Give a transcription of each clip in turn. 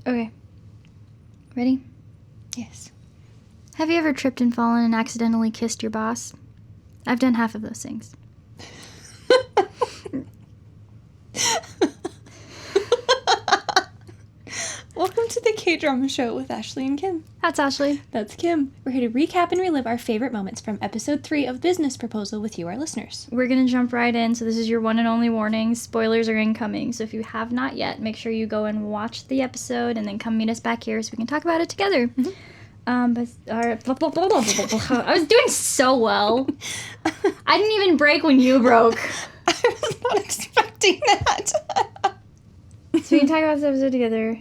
Okay. Ready? Yes. Have you ever tripped and fallen and accidentally kissed your boss? I've done half of those things. Welcome to the KDrama Show with Ashley and Kim. That's Ashley. That's Kim. We're here to recap and relive our favorite moments from episode 3 of Business Proposal with you, our listeners. We're going to jump right in, so this is your one and only warning. Spoilers are incoming, so if you have not yet, make sure you go and watch the episode and then come meet us back here so we can talk about it together. I was doing so well. I didn't even break when you broke. I was not expecting that. So we can talk about this episode together.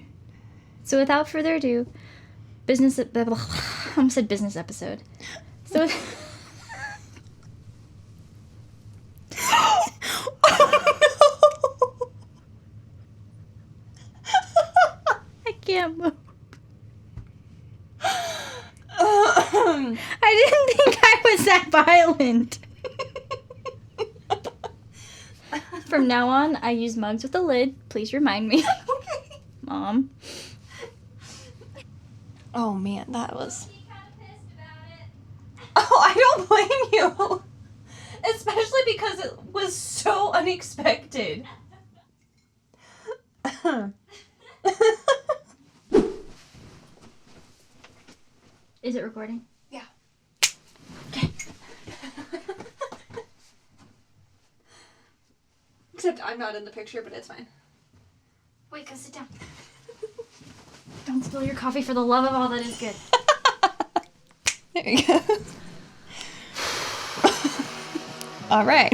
So without further ado, I almost said business episode. So Oh, no. I can't move. I didn't think I was that violent. From now on, I use mugs with a lid. Please remind me. Okay. Mom. Oh, man, that was... Oh, I don't blame you. Especially because it was so unexpected. Is it recording? Yeah. Okay. Except I'm not in the picture, but it's fine. Wait, go sit down. Don't spill your coffee for the love of all that is good. There you go. All right.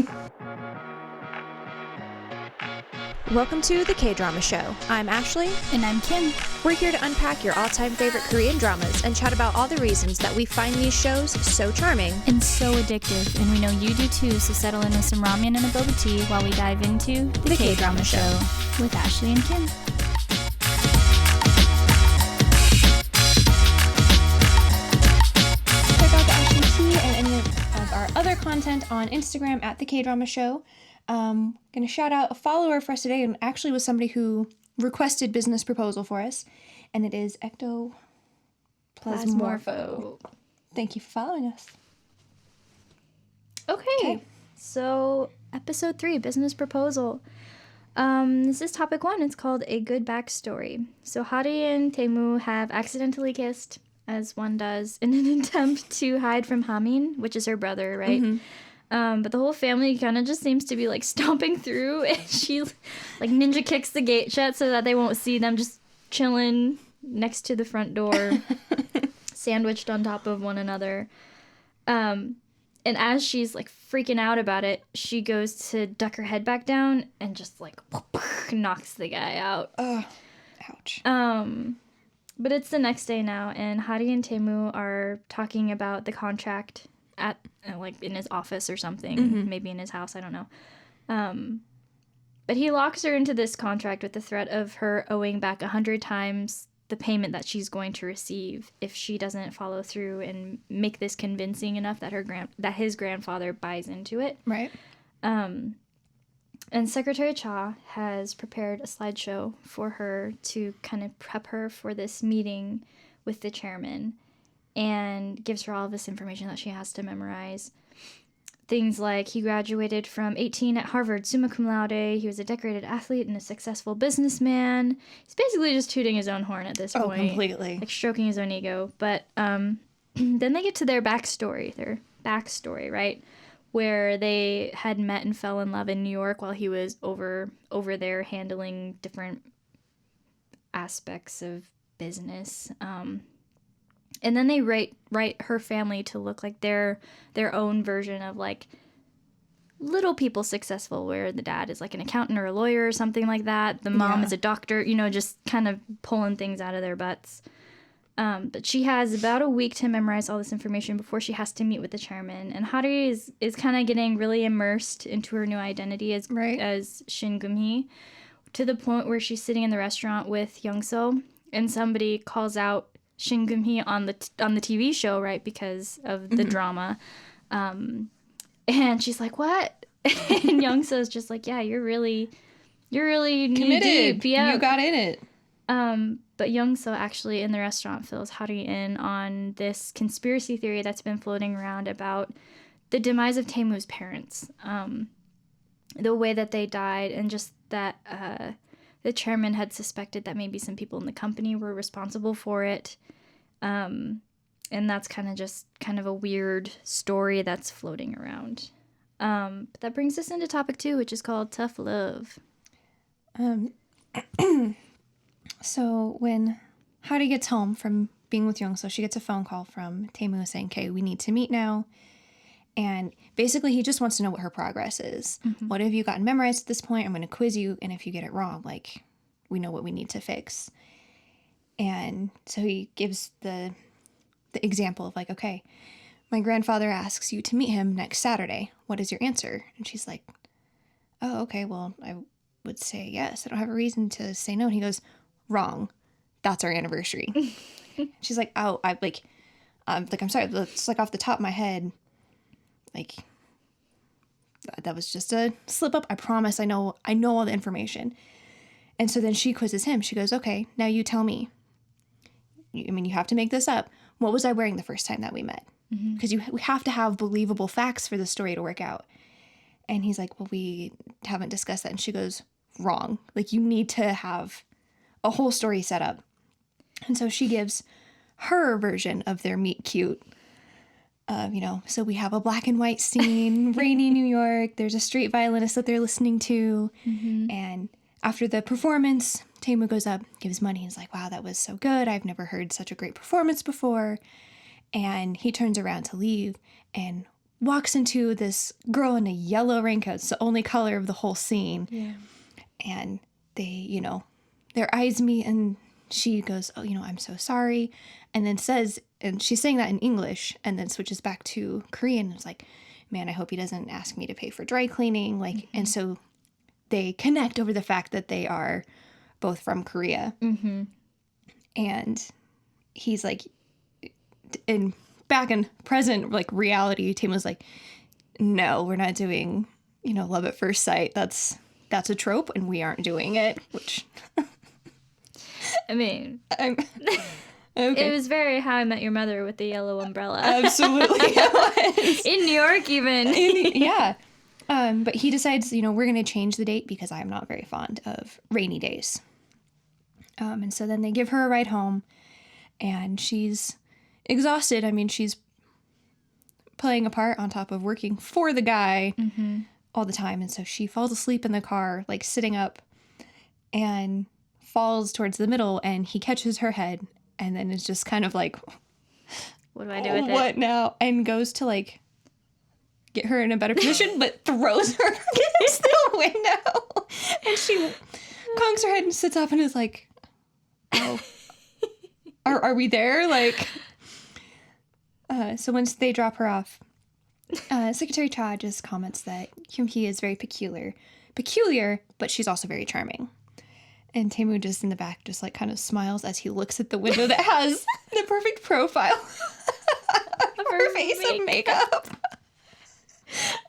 Welcome to the KDrama Show. I'm Ashley. And I'm Kim. We're here to unpack your all-time favorite Korean dramas and chat about all the reasons that we find these shows so charming. And so addictive. And we know you do too, so settle in with some ramen and a boba tea while we dive into the KDrama Show with Ashley and Kim. Check out the Ashley T and any of our other content on Instagram at the KDrama Show. Gonna shout out a follower for us today, and actually was somebody who requested business proposal for us, and it is Ectoplasmorpho. Thank you for following us. Okay. So episode 3, business proposal. This is topic 1. It's called A Good Backstory. So Hadi and TaeMoo have accidentally kissed, as one does, in an attempt to hide from Hamin, which is her brother, right? Mm-hmm. But the whole family kind of just seems to be, like, stomping through, and she, like, ninja kicks the gate shut so that they won't see them just chilling next to the front door, sandwiched on top of one another. And as she's, like, freaking out about it, she goes to duck her head back down and just, like, knocks the guy out. Ouch. But it's the next day now, and Hadi and TaeMoo are talking about the contract at, like, in his office or something, maybe in his house, I don't know. But he locks her into this contract with the threat of her owing back 100 times the payment that she's going to receive if she doesn't follow through and make this convincing enough that his grandfather buys into it. Right. And Secretary Cha has prepared a slideshow for her to kind of prep her for this meeting with the chairman, and gives her all of this information that she has to memorize. Things like he graduated from 18 at Harvard, summa cum laude. He was a decorated athlete and a successful businessman. He's basically just tooting his own horn at this point. Oh, completely. Like stroking his own ego. But then they get to their backstory, right? Where they had met and fell in love in New York while he was over there handling different aspects of business. And then they write her family to look like their own version of, like, little people successful, where the dad is, like, an accountant or a lawyer or something like that. The mom is a doctor, just kind of pulling things out of their butts. But she has about a week to memorize all this information before she has to meet with the chairman. And Hadi is kind of getting really immersed into her new identity as Shin GeumHui, to the point where she's sitting in the restaurant with Young-so, and somebody calls out Shin GeumHui on the TV show, right, because of the drama. And she's like, what? And Young-so's just like, yeah, you're really committed. deep. Yeah. You got in it. But Young-soo actually in the restaurant fills Haru in on this conspiracy theory that's been floating around about the demise of TaeMoo's parents, the way that they died, and just that the chairman had suspected that maybe some people in the company were responsible for it. And that's kind of a weird story that's floating around. But that brings us into topic 2, which is called Tough Love. So when Haru gets home from being with Young-soo, she gets a phone call from TaeMoo saying, okay, we need to meet now. And basically he just wants to know what her progress is. Mm-hmm. What have you gotten memorized at this point? I'm going to quiz you. And if you get it wrong, like, we know what we need to fix. And so he gives the example of like, okay, my grandfather asks you to meet him next Saturday. What is your answer? And she's like, oh, okay, well, I would say yes. I don't have a reason to say no. And he goes, wrong. That's our anniversary. She's like, oh, I'm sorry. That's like off the top of my head. Like, that was just a slip up. I promise I know all the information. And so then she quizzes him. She goes, okay, now you tell me. You have to make this up. What was I wearing the first time that we met? Because we have to have believable facts for the story to work out. And he's like, well, we haven't discussed that. And she goes, wrong. Like, you need to have a whole story set up. And so she gives her version of their meet cute. So we have a black and white scene, rainy New York. There's a street violinist that they're listening to. Mm-hmm. And after the performance, TaeMoo goes up, gives money, and is like, wow, that was so good. I've never heard such a great performance before. And he turns around to leave and walks into this girl in a yellow raincoat. It's the only color of the whole scene. Yeah. And they, their eyes meet, and she goes, oh, I'm so sorry. And then says, and she's saying that in English, and then switches back to Korean. It's like, man, I hope he doesn't ask me to pay for dry cleaning. Like, mm-hmm. And so they connect over the fact that they are both from Korea. Mm-hmm. And he's like, back in present, like, reality, TaeMoo's like, no, we're not doing, love at first sight. That's a trope, and we aren't doing it, which... I mean... Okay. It was very How I Met Your Mother with the yellow umbrella. Absolutely, it was. In New York, even. Yeah. But he decides, we're going to change the date because I'm not very fond of rainy days. And so then they give her a ride home, and she's exhausted. I mean, she's playing a part on top of working for the guy mm-hmm. all the time. And so she falls asleep in the car, like sitting up, and falls towards the middle, and he catches her head. And then it's just kind of like, what do I do with it? What now? And goes to like get her in a better position, but throws her against the window. And she conks her head and sits up and is like, oh, are we there? Like, so once they drop her off, Secretary Cha just comments that GeumHui is very peculiar, but she's also very charming. And TaeMoo just in the back just like kind of smiles as he looks at the window that has the perfect profile of her face and makeup.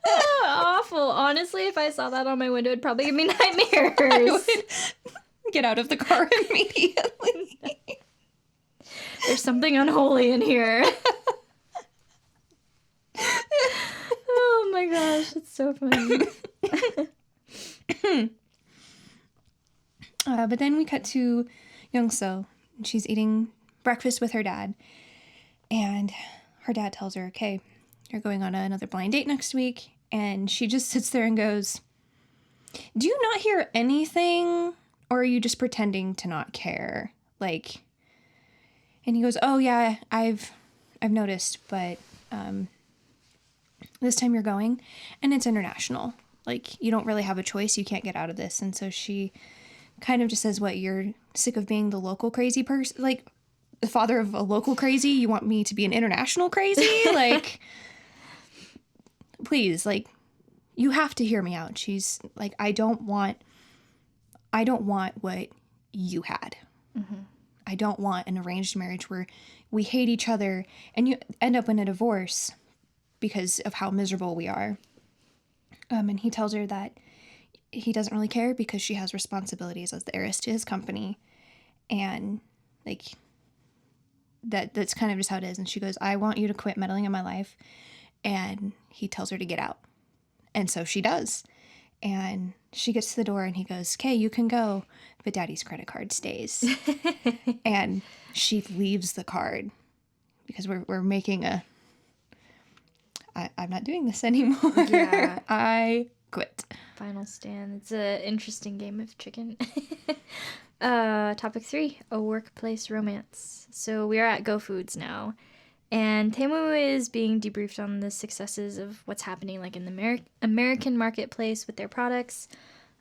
Oh, awful. Honestly, if I saw that on my window, it'd probably give me nightmares. I would get out of the car immediately. There's something unholy in here. Oh my gosh, it's so funny. But then we cut to Young-soo, and she's eating breakfast with her dad. And her dad tells her, okay, you're going on another blind date next week. And she just sits there and goes, do you not hear anything? Or are you just pretending to not care? Like, and he goes, oh yeah, I've noticed, but this time you're going, and it's international. Like, you don't really have a choice. You can't get out of this. And so she kind of just says, what, you're sick of being the local crazy person? Like, the father of a local crazy? You want me to be an international crazy? Like, please, like, you have to hear me out. She's like, I don't want what you had. Mm-hmm. I don't want an arranged marriage where we hate each other and you end up in a divorce because of how miserable we are. And he tells her that he doesn't really care because she has responsibilities as the heiress to his company. And like that's kind of just how it is. And she goes, I want you to quit meddling in my life. And he tells her to get out. And so she does. And she gets to the door and he goes, okay, you can go, but Daddy's credit card stays. And she leaves the card because we're making I'm not doing this anymore. Yeah. I quit. Final stand. It's an interesting game of chicken. Topic 3, a workplace romance. So we are at Go Foods now. And TaeMoo is being debriefed on the successes of what's happening like in the American marketplace with their products.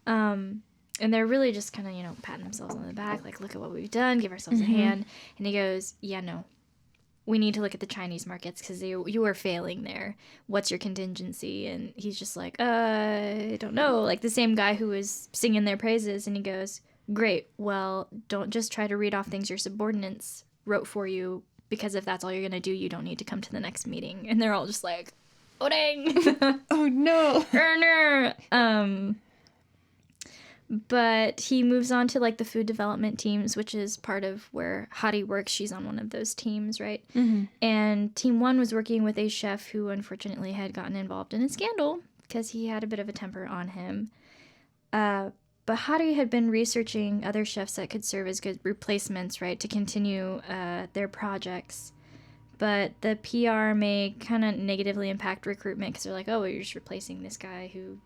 And they're really just kind of, patting themselves on the back, like, look at what we've done, give ourselves a hand. And he goes, yeah, no, we need to look at the Chinese markets because you are failing there. What's your contingency? And he's just like, I don't know. Like the same guy who was singing their praises. And he goes, great. Well, don't just try to read off things your subordinates wrote for you, because if that's all you're going to do, you don't need to come to the next meeting. And they're all just like, oh, dang. Oh, no. But he moves on to, like, the food development teams, which is part of where Hari works. She's on one of those teams, right? Mm-hmm. And Team 1 was working with a chef who, unfortunately, had gotten involved in a scandal because he had a bit of a temper on him. But Hari had been researching other chefs that could serve as good replacements, right, to continue their projects. But the PR may kind of negatively impact recruitment because they're like, oh, well, you're just replacing this guy who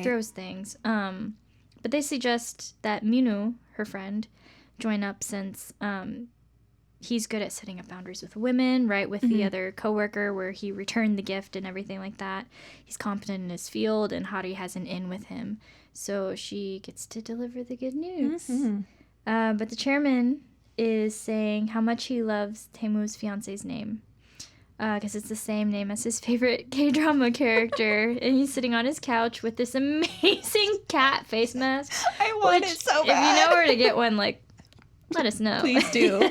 throws things. But they suggest that Minu, her friend, join up since he's good at setting up boundaries with women, right, with the other coworker where he returned the gift and everything like that. He's competent in his field, and Hari has an in with him. So she gets to deliver the good news. But the chairman is saying how much he loves TaeMoo's fiance's name. Because it's the same name as his favorite K-drama character. And he's sitting on his couch with this amazing cat face mask. I want it so bad. If you know where to get one, like, let us know. Please do.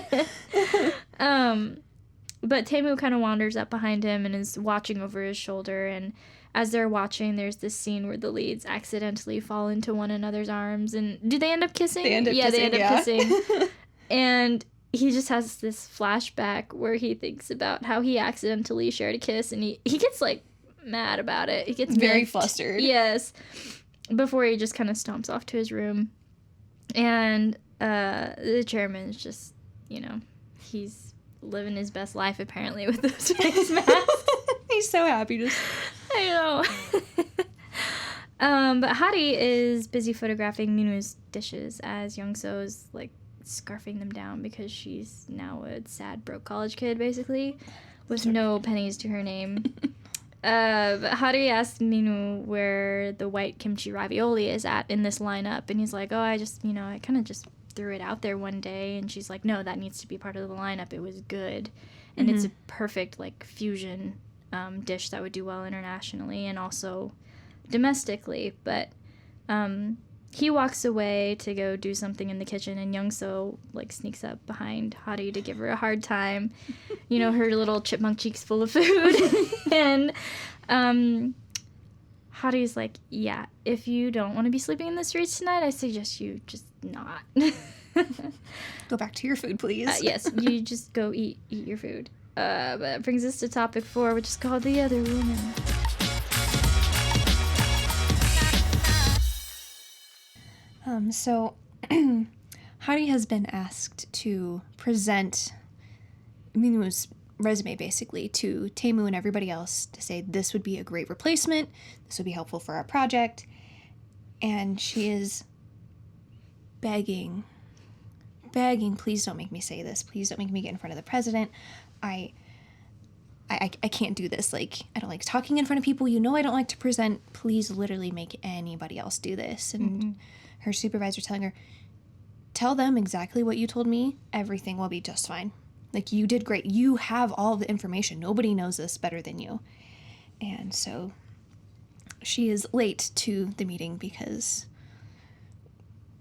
But TaeMoo kind of wanders up behind him and is watching over his shoulder. And as they're watching, there's this scene where the leads accidentally fall into one another's arms. And do they end up kissing? They end up kissing. And he just has this flashback where he thinks about how he accidentally shared a kiss. And he gets, like, mad about it. He gets very flustered. Yes. Before he just kind of stomps off to his room. And the chairman is just, he's living his best life, apparently, with those face masks. He's so happy. I know. But Hari is busy photographing Minu's dishes as Young-so is, like, scarfing them down because she's now a sad, broke college kid, basically, with no pennies to her name. But Hari asks Minu where the white kimchi ravioli is at in this lineup, and he's like, oh, I kind of just threw it out there one day. And she's like, no, that needs to be part of the lineup. It was good. And it's a perfect, like, fusion dish that would do well internationally and also domestically. But he walks away to go do something in the kitchen, and Young-so, like, sneaks up behind Hari to give her a hard time. Her little chipmunk cheeks full of food. And Hari's like, yeah, if you don't want to be sleeping in the streets tonight, I suggest you just not. Go back to your food, please. Yes, you just go eat your food. But that brings us to topic 4, which is called The Other Woman. So Hari has been asked to present Minu's resume, basically, to TaeMoo and everybody else to say this would be a great replacement, this would be helpful for our project. And she is begging, please don't make me say this. Please don't make me get in front of the president. I can't do this. Like, I don't like talking in front of people. I don't like to present. Please literally make anybody else do this. And her supervisor telling her, tell them exactly what you told me. Everything will be just fine. Like, you did great. You have all the information. Nobody knows this better than you. And so she is late to the meeting because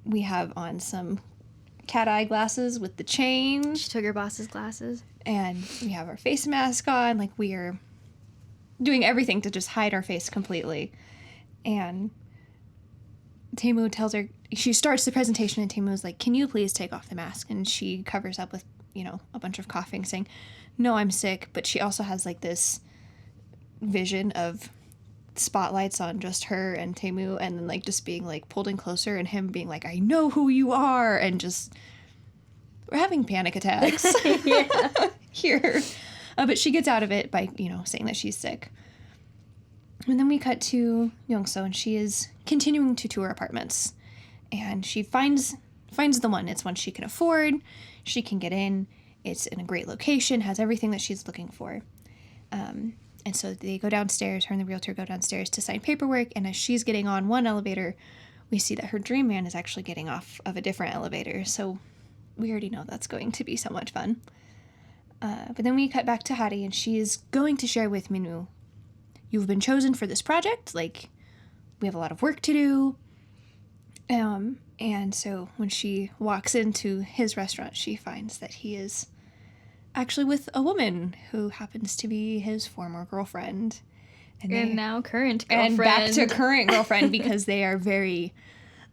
we have on some cat eye glasses with the chain. She took her boss's glasses. And we have our face mask on. Like, we are doing everything to just hide our face completely. And TaeMoo tells her, she starts the presentation and TaeMoo's like, can you please take off the mask? And she covers up with, a bunch of coughing saying, no, I'm sick. But she also has like this vision of spotlights on just her and TaeMoo, and then like just being like pulled in closer and him being like, I know who you are. And just, we're having panic attacks here. But she gets out of it by, saying that she's sick. And then we cut to Youngso, and she is continuing to tour apartments. And she finds the one. It's one she can afford. She can get in. It's in a great location, has everything that she's looking for. And so they go downstairs, her and the realtor go downstairs to sign paperwork. And as she's getting on one elevator, we see that her dream man is actually getting off of a different elevator. So we already know that's going to be so much fun. But then we cut back to Hari, and she is going to share with Minwoo, you've been chosen for this project. Like, we have a lot of work to do. And so when she walks into his restaurant, she finds that he is actually with a woman who happens to be his former girlfriend. And now current girlfriend. And back to current girlfriend, because they are very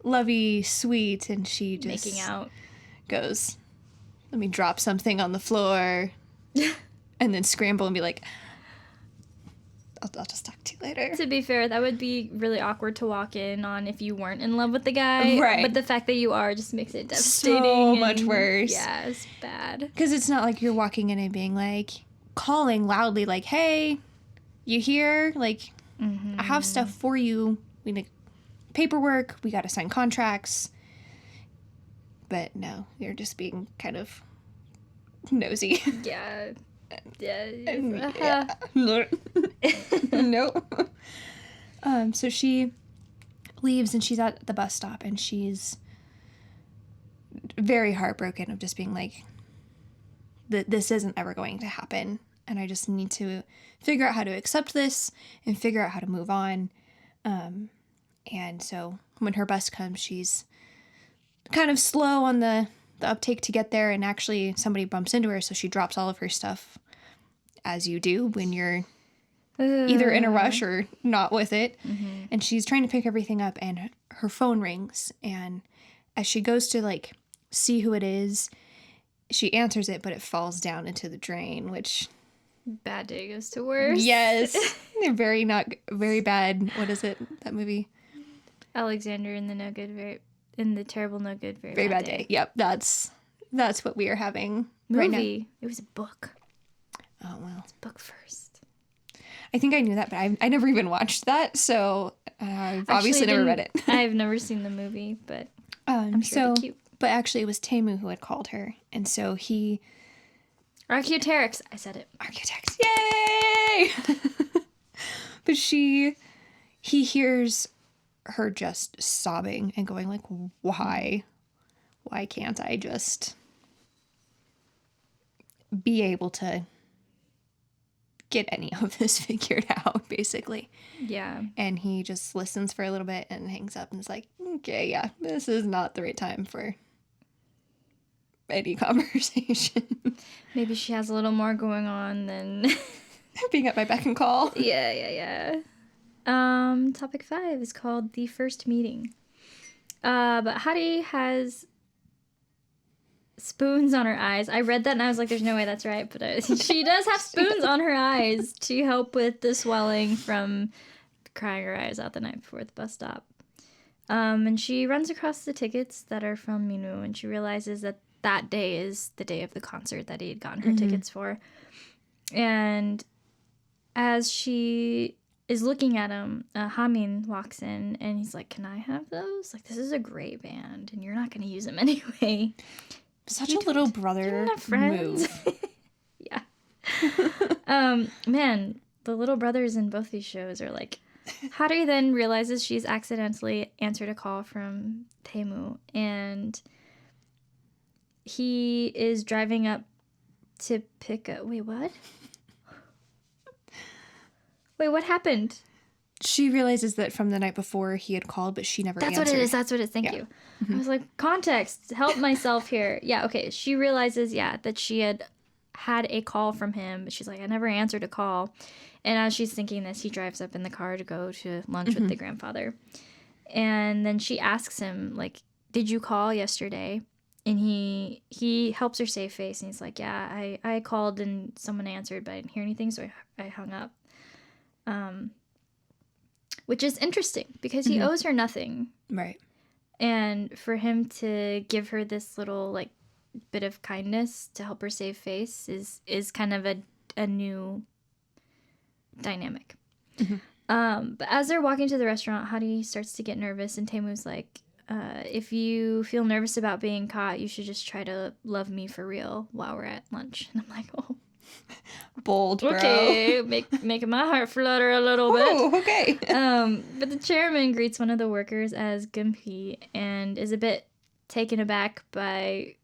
lovey, sweet, and she just making out. Goes, let me drop something on the floor, and then scramble and be like, I'll just talk to you later. To be fair, that would be really awkward to walk in on if you weren't in love with the guy. Right. But the fact that you are just makes it devastating. So much worse. Yeah, it's bad. Because it's not like you're walking in and being like, calling loudly, like, hey, you here? Like, I have stuff for you. We need paperwork. We got to sign contracts. But no, you're just being kind of nosy. Yeah. Yeah. Nope. So she leaves, and she's at the bus stop, and she's very heartbroken of just being like, this isn't ever going to happen, and I just need to figure out how to accept this and figure out how to move on. And so when her bus comes, she's kind of slow on the uptake to get there, and actually somebody bumps into her, so she drops all of her stuff, as you do when you're either in a rush or not with it. And she's trying to pick everything up, and her phone rings, and as she goes to like see who it is, she answers it, but it falls down into the drain, which bad day goes to worse. Yes. Very bad. What is it, that movie? Alexander in the terrible no good very bad day. Yep, that's what we are having right now. Movie. It was a book. Oh well, it's a book first. I think I knew that, but I never even watched that, so I've obviously never read it. I've never seen the movie, but I'm sure it'd be cute. But actually, it was TaeMoo who had called her, and so he. Archaeopteryx. I said it. Archaeopteryx. Yay! But he hears her just sobbing and going like, why can't I just be able to get any of this figured out, basically? Yeah. And he just listens for a little bit and hangs up and is like, okay, yeah, this is not the right time for any conversation. Maybe she has a little more going on than being at my beck and call. Yeah. Topic 5 is called The First Meeting. But Hari has spoons on her eyes. I read that and I was like, there's no way that's right. But she does have spoons on her eyes to help with the swelling from crying her eyes out the night before at the bus stop. And she runs across the tickets that are from Minwoo, and she realizes that day is the day of the concert that he had gotten her tickets for. And as she is looking at him, Hamin walks in, and he's like, can I have those? Like, this is a great band, and you're not going to use them anyway. Such a little brother move. Yeah. Man, the little brothers in both these shows are like... Hari then realizes she's accidentally answered a call from TaeMoo, and he is driving up to pick up... Wait, what? Wait, what happened? She realizes that from the night before he had called, but she never answered. That's what it is. Thank you. Mm-hmm. I was like, context, help myself here. Yeah, okay. She realizes, that she had a call from him, but she's like, I never answered a call. And as she's thinking this, he drives up in the car to go to lunch with the grandfather. And then she asks him, like, did you call yesterday? And he helps her save face, and he's like, yeah, I called and someone answered, but I didn't hear anything, so I hung up. Which is interesting, because he owes her nothing. Right. And for him to give her this little, like, bit of kindness to help her save face is kind of a new dynamic. But as they're walking to the restaurant, Hadi starts to get nervous, and TaeMoo's like, if you feel nervous about being caught, you should just try to love me for real while we're at lunch. And I'm like, oh. Bold, bro. Okay, making my heart flutter a little bit. Oh, okay. But the chairman greets one of the workers as GeumHui and is a bit taken aback by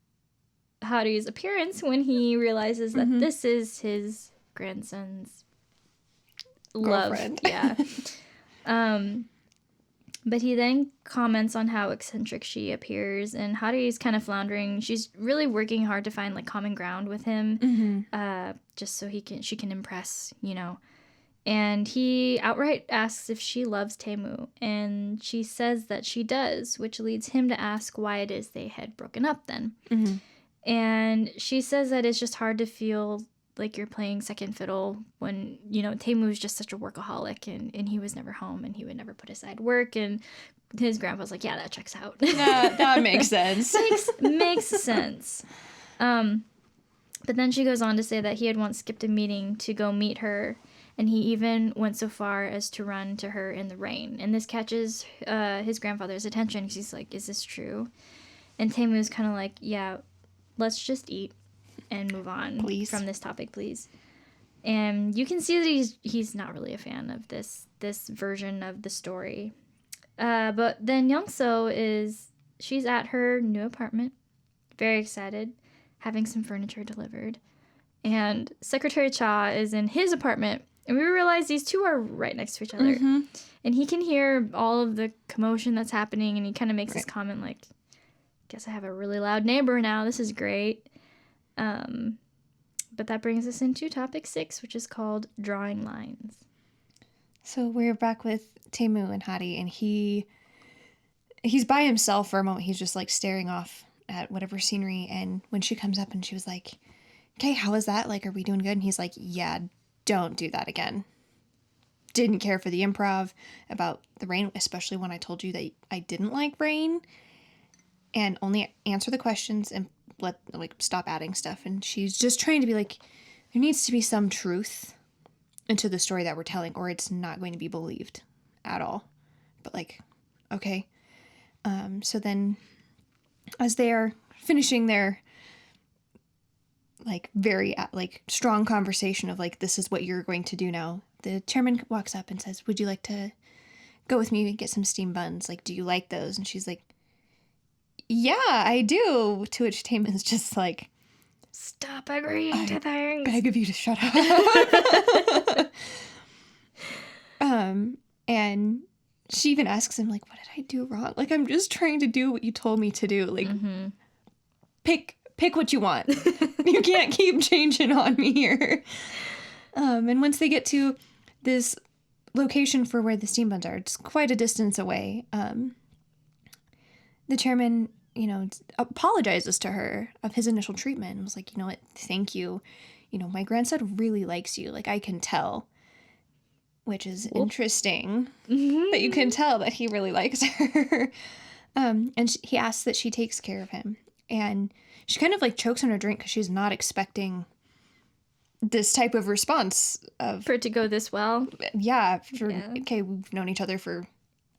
Hadi's appearance when he realizes that this is his grandson's girlfriend. Love. Yeah. But he then comments on how eccentric she appears, and Hadi's kind of floundering. She's really working hard to find, like, common ground with him, just so she can impress, you know. And he outright asks if she loves TaeMoo, and she says that she does, which leads him to ask why it is they had broken up then. And she says that it's just hard to feel like you're playing second fiddle when, you know, TaeMoo's just such a workaholic, and he was never home, and he would never put aside work, and his grandpa's like, yeah, that checks out. That makes sense. makes sense. But then she goes on to say that he had once skipped a meeting to go meet her, and he even went so far as to run to her in the rain. And this catches his grandfather's attention. He's like, is this true? And TaeMoo's kind of like, yeah, let's just eat and move on from this topic, please. And you can see that he's not really a fan of this version of the story. But then Youngso she's at her new apartment, very excited, having some furniture delivered. And Secretary Cha is in his apartment, and we realize these two are right next to each other. And he can hear all of the commotion that's happening, and he kind of makes this comment like, guess I have a really loud neighbor now. This is great. But that brings us into topic 6, which is called drawing lines. So we're back with TaeMoo and Hadi, and he's by himself for a moment. He's just, like, staring off at whatever scenery, and when she comes up and she was like, okay, how was that? Like, are we doing good? And he's like, yeah, don't do that again. Didn't care for the improv about the rain, especially when I told you that I didn't like rain, and only answer the questions and stop adding stuff. And she's just trying to be like, there needs to be some truth into the story that we're telling, or it's not going to be believed at all. But, like, okay. So then as they are finishing their, like, very, like, strong conversation of, like, this is what you're going to do now, the chairman walks up and says, would you like to go with me and get some steamed buns? Like, do you like those? And she's like, yeah, I do. To which TaeMoo's just like, stop agreeing to things. Beg of you to shut up. And she even asks him, like, what did I do wrong? Like, I'm just trying to do what you told me to do. Like, pick what you want. You can't keep changing on me here. And once they get to this location for where the steam buns are, it's quite a distance away. The chairman, you know, apologizes to her of his initial treatment and was like, you know what, thank you. You know, my grandson really likes you. Like, I can tell. Which is interesting that you can tell that he really likes her. And he asks that she takes care of him. And she kind of, like, chokes on her drink because she's not expecting this type of response. For it to go this well? Yeah. Okay, we've known each other for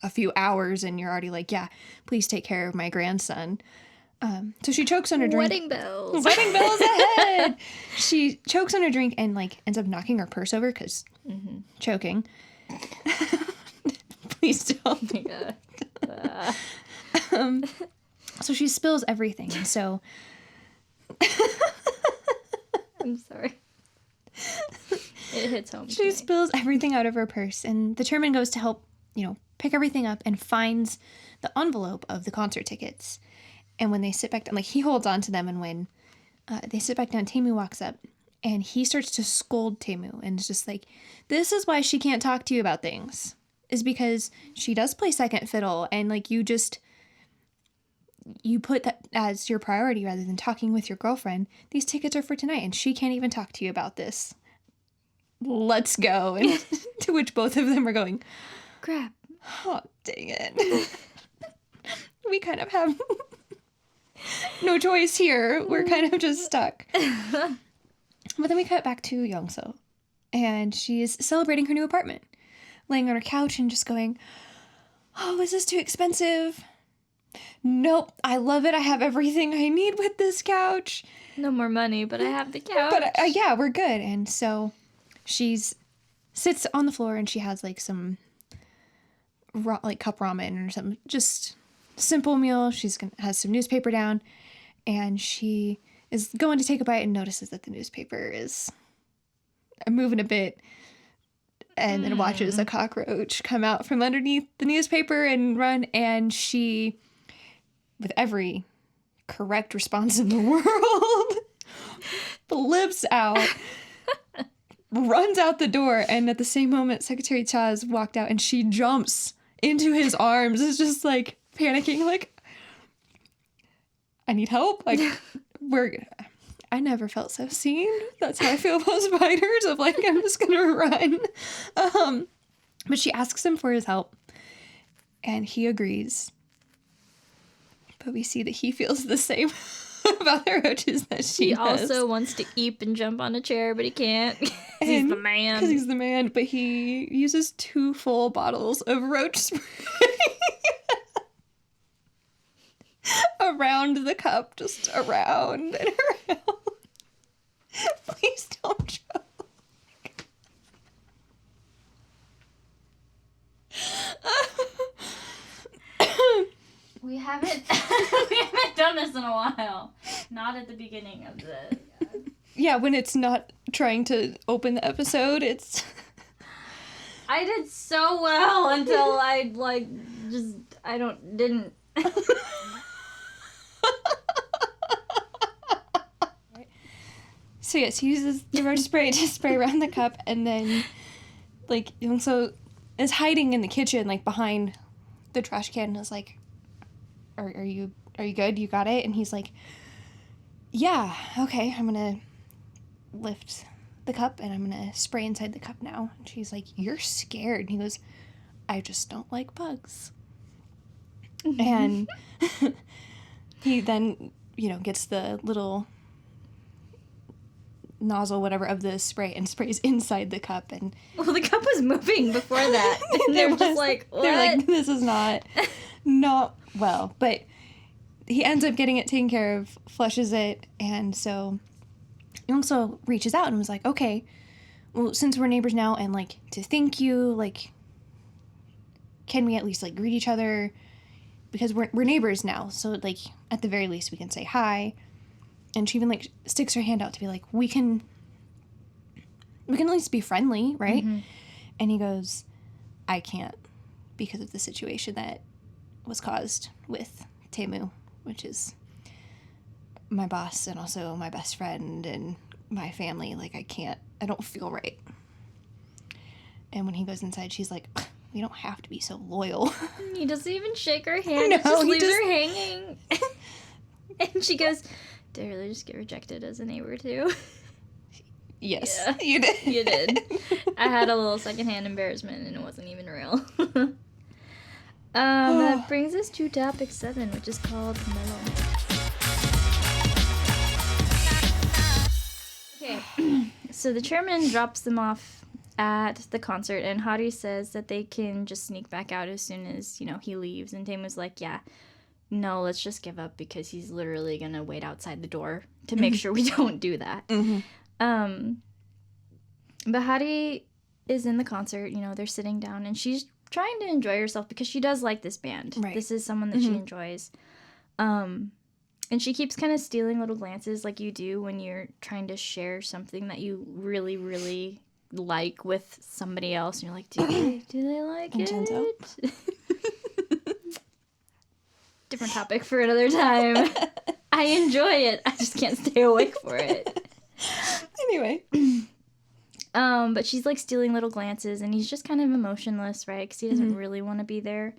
a few hours and you're already like, yeah, please take care of my grandson. So she chokes on her drink. Wedding bells. Wedding bells ahead. She chokes on her drink and, like, ends up knocking her purse over because choking. Please don't. Oh my God. So she spills everything. And so I'm sorry. It hits home. She spills everything out of her purse, and the chairman goes to help, you know, pick everything up and finds the envelope of the concert tickets. And when they sit back down, like, he holds on to them, and when they sit back down, TaeMoo walks up, and he starts to scold TaeMoo, and is just like, this is why she can't talk to you about things. is because she does play second fiddle, and like you put that as your priority rather than talking with your girlfriend. These tickets are for tonight, and she can't even talk to you about this. Let's go. And to which both of them are going, crap. Oh, dang it. We kind of have no choice here. We're kind of just stuck. But then we cut back to Youngso, and she's celebrating her new apartment, laying on her couch and just going, oh, is this too expensive? Nope, I love it. I have everything I need with this couch. No more money, but I have the couch. But yeah, we're good. And so sits on the floor, and she has like some cup ramen or something, just simple meal. Has some newspaper down, and she is going to take a bite and notices that the newspaper is moving a bit, and then watches a cockroach come out from underneath the newspaper and run, and she, with every correct response in the world, flips out, runs out the door, and at the same moment Secretary Cha has walked out, and she jumps into his arms, is just like panicking, like, I need help, like, I never felt so seen. That's how I feel about spiders, of like, I'm just gonna run. But she asks him for his help, and he agrees. But we see that he feels the same about the roaches that she He does. also wants to eep and jump on a chair, but he can't. He's the man. Because he's the man, but he uses 2 full bottles of roach spray around the cup, just around and around. Please don't joke. We haven't done this in a while. Not at the beginning of the. Yeah, when it's not trying to open the episode, it's. I did so well until I didn't. So yes, he uses the roach spray to spray around the cup, and then like Youngso is hiding in the kitchen, like behind the trash can, and is like, Are you good? You got it? And he's like, yeah, okay, I'm gonna lift the cup and I'm gonna spray inside the cup now. And she's like, you're scared. And he goes, I just don't like bugs. And he then, gets the little nozzle, whatever, of the spray and sprays inside the cup. And well, the cup was moving before that. And they're just like, what? They're like, this is not well. But he ends up getting it taken care of, flushes it, and so Youngso reaches out and was like, okay, well, since we're neighbors now, and like to thank you, like, can we at least like greet each other, because we're neighbors now, so like at the very least we can say hi. And she even like sticks her hand out to be like, we can at least be friendly, right? Mm-hmm. And he goes, I can't, because of the situation that was caused with TaeMoo, which is my boss and also my best friend and my family. Like, I don't feel right. And when he goes inside, she's like, we don't have to be so loyal. He doesn't even shake her hand. No, he just leaves her hanging. And she goes, did I really just get rejected as a neighbor too? Yes, yeah, you did. You did. I had a little secondhand embarrassment, and it wasn't even real. That brings us to topic 7, which is called Melomance. Okay, so the chairman drops them off at the concert, and Hari says that they can just sneak back out as soon as, he leaves. And TaeMoo's like, yeah, no, let's just give up, because he's literally going to wait outside the door to make sure we don't do that. Mm-hmm. But Hari is in the concert, they're sitting down, and she's trying to enjoy herself because she does like this band. Right. This is someone that she enjoys. And she keeps kind of stealing little glances like you do when you're trying to share something that you really, really like with somebody else. And you're like, do they like it? Different topic for another time. I enjoy it. I just can't stay awake for it. Anyway. But she's like stealing little glances, and he's just kind of emotionless, right? Because he doesn't really want to be there.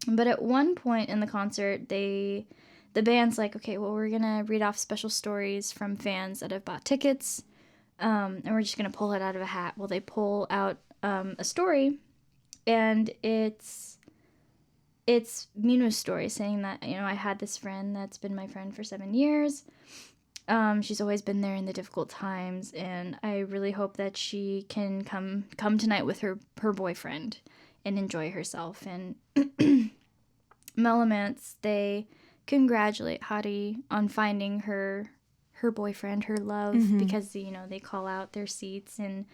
But at one point in the concert, the band's like, okay, well, we're gonna read off special stories from fans that have bought tickets, and we're just gonna pull it out of a hat. Well, they pull out a story, and it's Minu's story, saying that, you know, I had this friend that's been my friend for 7 years. She's always been there in the difficult times, and I really hope that she can come tonight with her boyfriend and enjoy herself. And Melomance, they congratulate Hari on finding her boyfriend, her love, because, you know, they call out their seats, and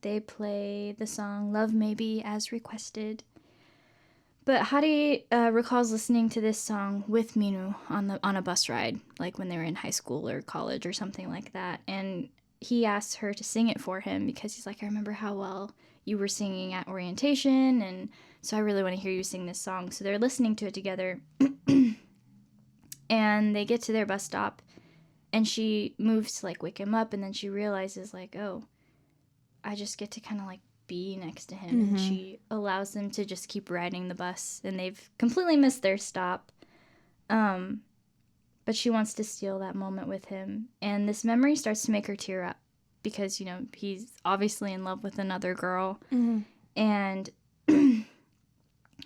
they play the song Love Maybe as requested. But Hari recalls listening to this song with Minu on a bus ride, like when they were in high school or college or something like that. And he asks her to sing it for him because he's like, I remember how well you were singing at orientation, and so I really want to hear you sing this song. So they're listening to it together, and they get to their bus stop, and she moves to like wake him up, and then she realizes like, oh, I just get to kind of like be next to him. And she allows them to just keep riding the bus, and they've completely missed their stop. But she wants to steal that moment with him, and this memory starts to make her tear up because, you know, he's obviously in love with another girl. And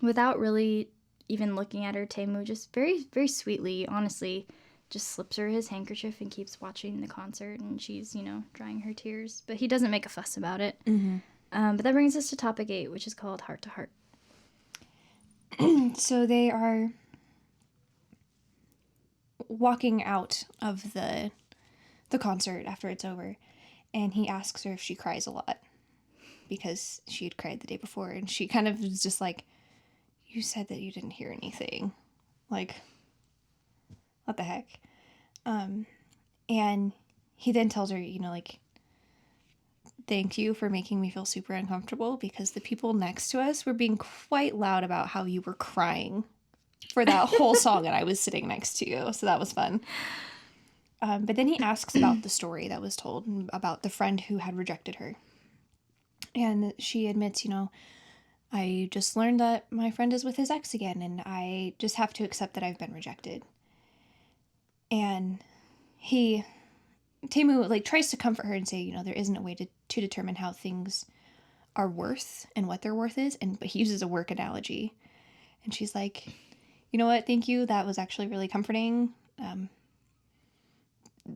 without really even looking at her, TaeMoo just very, very sweetly, honestly, just slips her his handkerchief and keeps watching the concert, and she's, you know, drying her tears. But he doesn't make a fuss about it. But that brings us to topic 8, which is called Heart to Heart. So they are walking out of the concert after it's over, and he asks her if she cries a lot because she had cried the day before, and she kind of was just like, you said that you didn't hear anything. Like, what the heck? And he then tells her, you know, like, thank you for making me feel super uncomfortable because the people next to us were being quite loud about how you were crying for that whole song, and I was sitting next to you, so that was fun. But then he asks about the story that was told about the friend who had rejected her. And she admits, you know, I just learned that my friend is with his ex again, and I just have to accept that I've been rejected. And TaeMoo, like, tries to comfort her and say, you know, there isn't a way to determine how things are worth and what their worth is, but he uses a work analogy. And she's like, you know what, thank you, that was actually really comforting.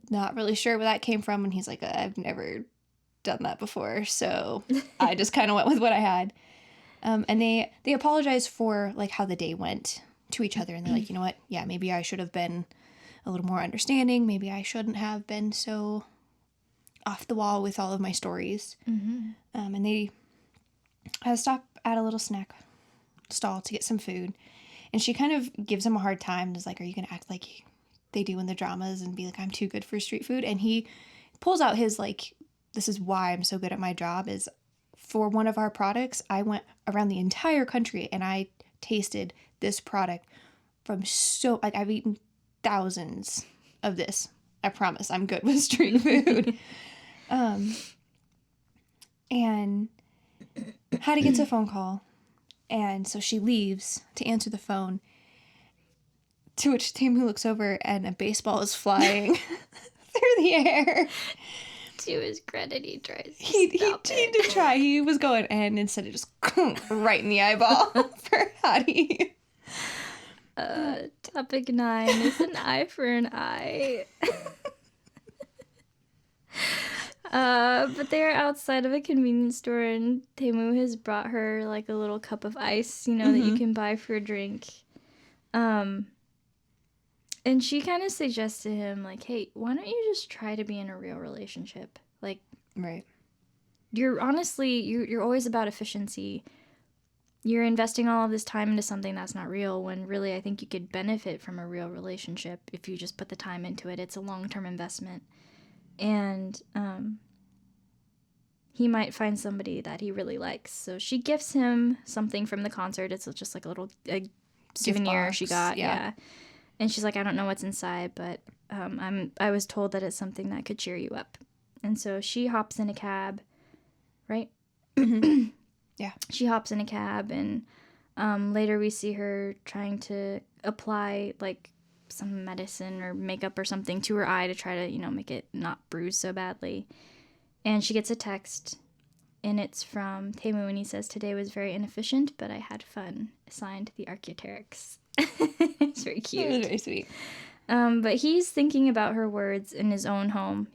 Not really sure where that came from. And he's like, I've never done that before, so I just kind of went with what I had. And they apologize for, like, how the day went to each other, and they're like, you know what, yeah, maybe I should have been a little more understanding, maybe I shouldn't have been so off the wall with all of my stories. And they stop at a little snack stall to get some food, and she kind of gives him a hard time and is like, are you gonna act like they do in the dramas and be like, I'm too good for street food? And he pulls out his, like, this is why I'm so good at my job, is for one of our products, I went around the entire country and I tasted this product from like, I've eaten thousands of this. I promise I'm good with street food. And Hattie gets a phone call, and so she leaves to answer the phone, to which TaeMoo looks over and a baseball is flying through the air. To his credit, he tries to He stop it. did try. He was going, and instead it just right in the eyeball for Hattie. Topic 9 is an eye for an eye. But they're outside of a convenience store, and TaeMoo has brought her, like, a little cup of ice, you know, that you can buy for a drink. And she kind of suggests to him, like, hey, why don't you just try to be in a real relationship? Like, Right. You're always about efficiency. You're investing all of this time into something that's not real, when really I think you could benefit from a real relationship if you just put the time into it. It's a long-term investment. And he might find somebody that he really likes. So she gifts him something from the concert. It's just like a little souvenir she got. Yeah. And she's like, I don't know what's inside, but I was told that it's something that could cheer you up. And so she hops in a cab, right? Yeah. She hops in a cab, and later we see her trying to apply like some medicine or makeup or something to her eye to try to, make it not bruise so badly. And she gets a text, and it's from TaeMoo, and he says, "Today was very inefficient, but I had fun. Signed, the Archaeopteryx." It's very cute. It was very sweet. But he's thinking about her words in his own home,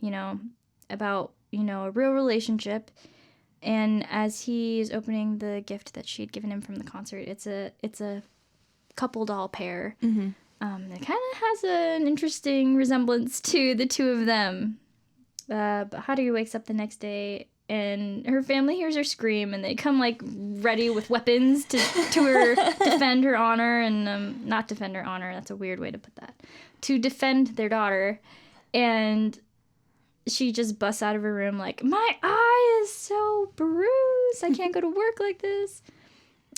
about, a real relationship. And as he's opening the gift that she had given him from the concert, it's a couple doll pair. Mm-hmm. It kind of has an interesting resemblance to the two of them. But Haru wakes up the next day, and her family hears her scream, and they come like ready with weapons to her defend her honor, and not defend her honor. That's a weird way to put that. To defend their daughter, and she just busts out of her room like, "My eye is so bruised. I can't go to work like this."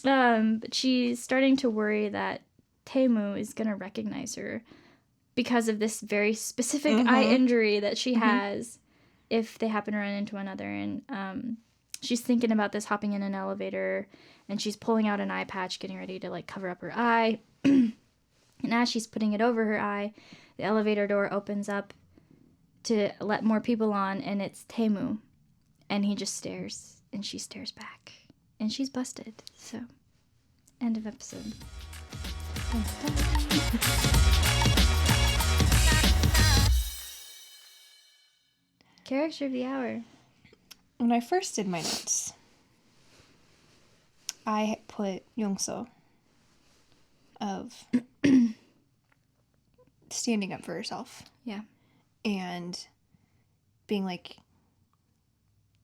But she's starting to worry that TaeMoo is gonna recognize her because of this very specific eye injury that she has if they happen to run into one another. And she's thinking about this, hopping in an elevator, and she's pulling out an eye patch, getting ready to like cover up her eye. And as she's putting it over her eye, the elevator door opens up to let more people on, and it's TaeMoo. And he just stares, and she stares back. And she's busted. So, end of episode. Character of the hour. When I first did my notes, I put Yongso of standing up for herself. Yeah. And being like,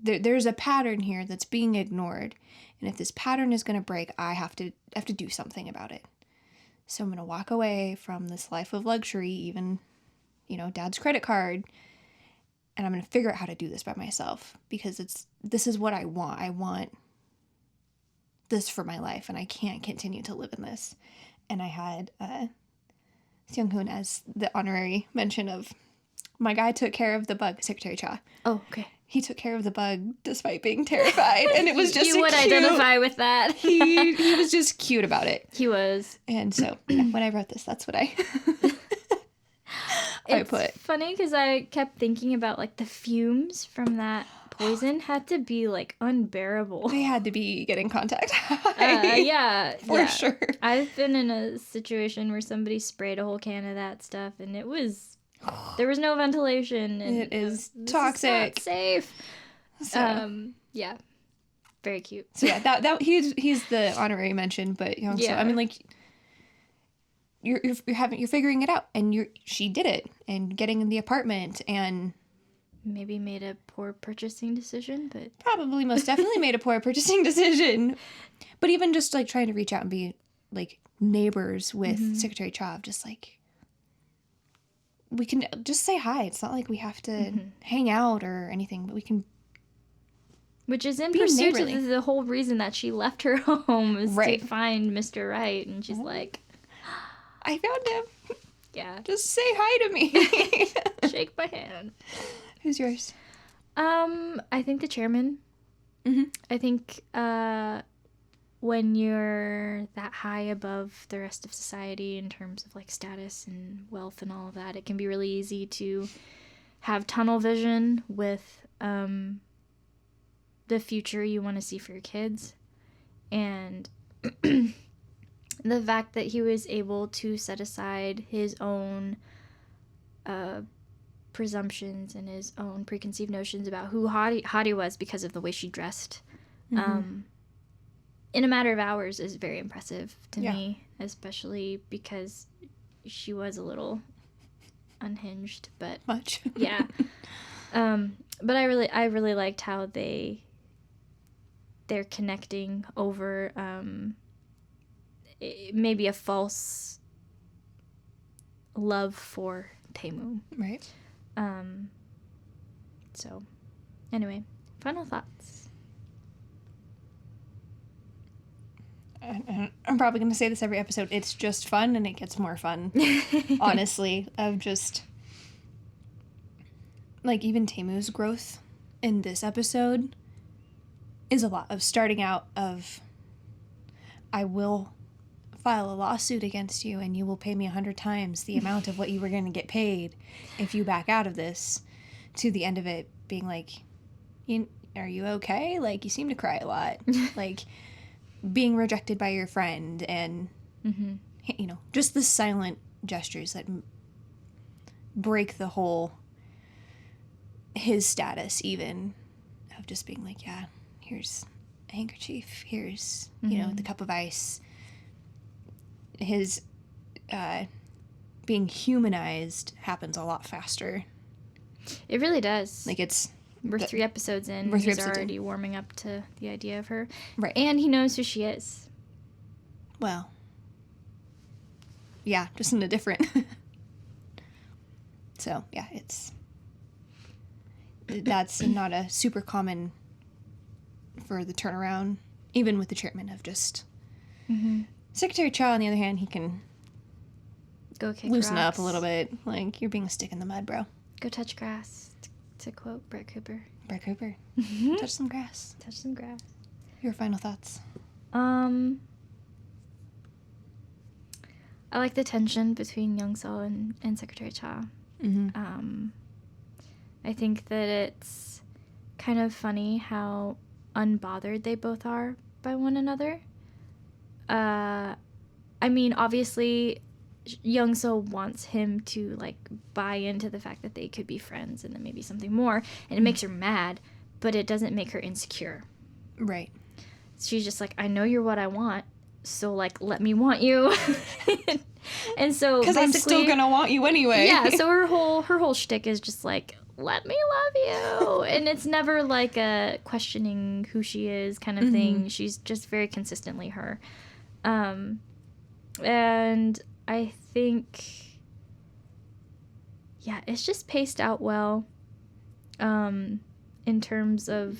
there's a pattern here that's being ignored. And if this pattern is going to break, I have to do something about it. So I'm going to walk away from this life of luxury, even, dad's credit card. And I'm going to figure out how to do this by myself, because this is what I want. I want this for my life, and I can't continue to live in this. And I had Seung-hoon as the honorary mention of, my guy took care of the bug, Secretary Cha. Oh, okay. He took care of the bug despite being terrified, and it was just you would cute, identify with that. he was just cute about it. He was. And so when I wrote this, that's what I It's put. Funny because I kept thinking about like the fumes from that poison had to be like unbearable. They had to be getting contact high. For sure. I've been in a situation where somebody sprayed a whole can of that stuff, and it was there was no ventilation. And it is toxic. Is not safe. So. Yeah, very cute. So yeah, that he's the honorary mention, but Yeah. I mean, like, you're figuring it out, and she did it, and getting in the apartment, and maybe made a poor purchasing decision, but probably most definitely made a poor purchasing decision. But even just like trying to reach out and be like neighbors with Secretary Cha, just like, we can just say hi. It's not like we have to hang out or anything, but we can. Which is in be pursuit neighborly. of the whole reason that she left her home is Right. to find Mr. Right, and she's like, I found him. yeah, Just say hi to me. shake my hand. Who's yours? I think the chairman. Mhm. I think when you're that high above the rest of society in terms of like status and wealth and all of that, it can be really easy to have tunnel vision with the future you want to see for your kids. And the fact that he was able to set aside his own presumptions and his own preconceived notions about who Hadi was because of the way she dressed in a matter of hours is very impressive to me, especially because she was a little unhinged, but Much. yeah. But I really liked how they're connecting over maybe a false love for TaeMoo. Right. So anyway, final thoughts. I'm probably going to say this every episode, it's just fun, and it gets more fun, honestly, of just, like, even TaeMoo's growth in this episode is a lot of starting out of, I will file a lawsuit against you, and you will pay me 100 times the amount of what you were going to get paid if you back out of this, to the end of it being like, are you okay? Like, you seem to cry a lot. Like, being rejected by your friend, and, you know, just the silent gestures that break the whole, his status even, of just being like, yeah, here's a handkerchief, here's, you know, the cup of ice. His being humanized happens a lot faster. It really does. Like, we're 3 episodes in. He's already warming up to the idea of her. Right. And he knows who she is. Well, yeah, just in a different... So, yeah, that's not a super common for the turnaround, even with the chairman of just... Secretary Cha, on the other hand, he can go kick loosen rocks. up a little bit. Like, you're being a stick in the mud, bro. Go touch grass, to quote Brett Cooper. Brett Cooper. Touch some grass. Touch some grass. Your final thoughts? I like the tension between Young Seo and Secretary Cha. I think that it's kind of funny how unbothered they both are by one another. I mean, obviously, Young Seo wants him to, like, buy into the fact that they could be friends and then maybe something more, and it makes her mad, but it doesn't make her insecure. Right. She's just like, I know you're what I want, so, like, let me want you. And so because I'm still gonna want you anyway. Yeah, so her whole shtick is just like, let me love you. And it's never like a questioning who she is kind of thing. She's just very consistently her. And I think, yeah, it's just paced out well, in terms of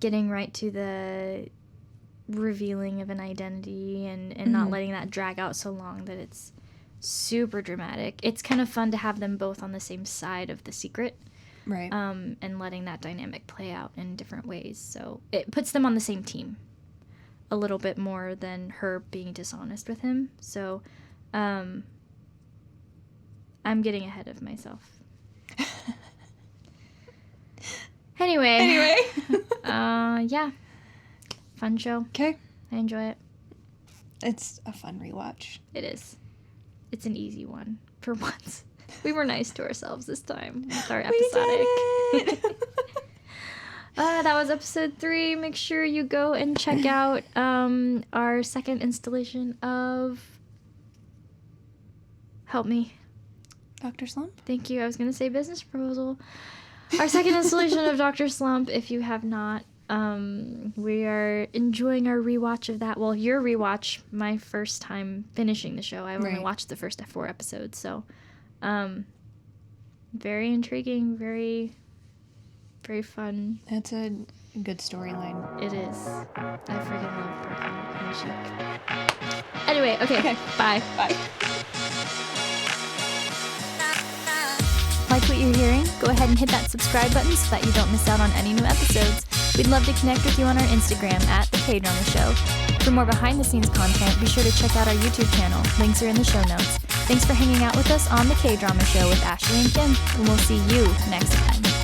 getting right to the revealing of an identity and not letting that drag out so long that it's super dramatic. It's kind of fun to have them both on the same side of the secret. Right. And letting that dynamic play out in different ways. So it puts them on the same team a little bit more than her being dishonest with him. So I'm getting ahead of myself. Anyway. Yeah. Fun show. Okay. I enjoy it. It's a fun rewatch. It is. It's an easy one for once. We were nice to ourselves this time with our episodic. We did it! That was episode 3. Make sure you go and check out our second installation of... Help me. Dr. Slump? Thank you. I was going to say business proposal. Our second installation of Dr. Slump, if you have not. We are enjoying our rewatch of that. Well, your rewatch, my first time finishing the show. I've only watched the first 4 episodes, so very intriguing, very, very fun. It's a good storyline. It is. I freaking love Brooklyn and Chic. Anyway, okay. Bye. Bye. Like what you're hearing? Go ahead and hit that subscribe button so that you don't miss out on any new episodes. We'd love to connect with you on our Instagram at The KDrama Show. For more behind-the-scenes content, be sure to check out our YouTube channel. Links are in the show notes. Thanks for hanging out with us on The KDrama Show with Ashley and Kim, and we'll see you next time.